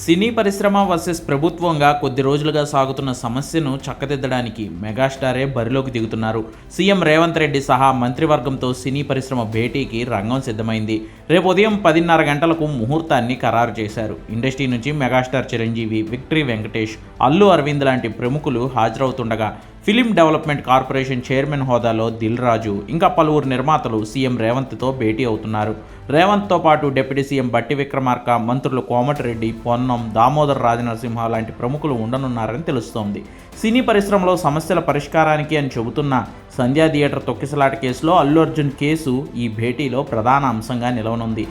సినీ పరిశ్రమ వర్సెస్ ప్రభుత్వంగా కొద్ది రోజులుగా సాగుతున్న సమస్యను చక్కదిద్దడానికి మెగాస్టారే బరిలోకి దిగుతున్నారు. సీఎం రేవంత్ రెడ్డి సహా మంత్రివర్గంతో సినీ పరిశ్రమ భేటీకి రంగం సిద్ధమైంది. రేపు ఉదయం 10:30 గంటలకు ముహూర్తాన్ని ఖరారు చేశారు. ఇండస్ట్రీ నుంచి మెగాస్టార్ చిరంజీవి, విక్టరీ వెంకటేష్, అల్లు అరవింద్ లాంటి ప్రముఖులు హాజరవుతుండగా ఫిలిం డెవలప్మెంట్ కార్పొరేషన్ చైర్మన్ హోదాలో దిల్ రాజు, ఇంకా పలువురు నిర్మాతలు సీఎం రేవంత్తో భేటీ అవుతున్నారు. రేవంత్తో పాటు డిప్యూటీ సీఎం బట్టి విక్రమార్క, మంత్రులు కోమటిరెడ్డి, పొన్నం, దామోదర్ రాజనరసింహ లాంటి ప్రముఖులు ఉండనున్నారని తెలుస్తోంది. సినీ పరిశ్రమలో సమస్యల పరిష్కారానికి అని చెబుతున్న సంధ్యా థియేటర్ తొక్కిసలాట కేసులో అల్లు అర్జున్ కేసు ఈ భేటీలో ప్రధాన అంశంగా నిలవనుంది.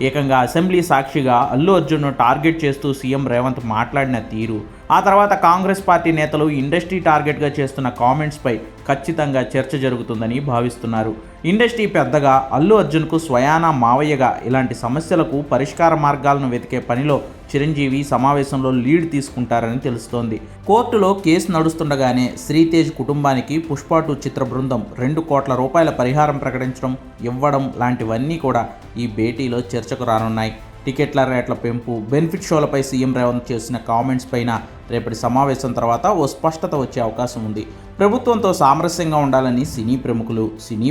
ఏకంగా అసెంబ్లీ సాక్షిగా అల్లు అర్జున్ను టార్గెట్ చేస్తూ సీఎం రేవంత్ మాట్లాడిన తీరు, ఆ తర్వాత కాంగ్రెస్ పార్టీ నేతలు ఇండస్ట్రీ టార్గెట్గా చేస్తున్న కామెంట్స్పై ఖచ్చితంగా చర్చ జరుగుతుందని భావిస్తున్నారు. ఇండస్ట్రీ పెద్దగా, అల్లు అర్జున్కు స్వయానా మావయ్యగా ఇలాంటి సమస్యలకు పరిష్కార మార్గాలను వెతికే పనిలో చిరంజీవి సమావేశంలో లీడ్ తీసుకుంటారని తెలుస్తోంది. కోర్టులో కేసు నడుస్తుండగానే శ్రీతేజ్ కుటుంబానికి పుష్ప 2 చిత్ర బృందం 2 కోట్ల రూపాయల పరిహారం ప్రకటించడం, ఇవ్వడం లాంటివన్నీ కూడా ఈ భేటీలో చర్చకు రానున్నాయి. టికెట్ల రేట్ల పెంపు, బెనిఫిట్ షోలపై సీఎం రేవంత్ చేసిన కామెంట్స్ పైన రేపటి సమావేశం తర్వాత ఓ స్పష్టత వచ్చే అవకాశం ఉంది. ప్రభుత్వంతో సామరస్యంగా ఉండాలని సినీ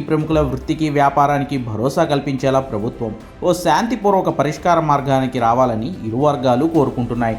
ప్రముఖుల వృత్తికి, వ్యాపారానికి భరోసా కల్పించేలా ప్రభుత్వం ఓ శాంతిపూర్వక పరిష్కార మార్గానికి రావాలని ఇరు వర్గాలు కోరుకుంటున్నాయి.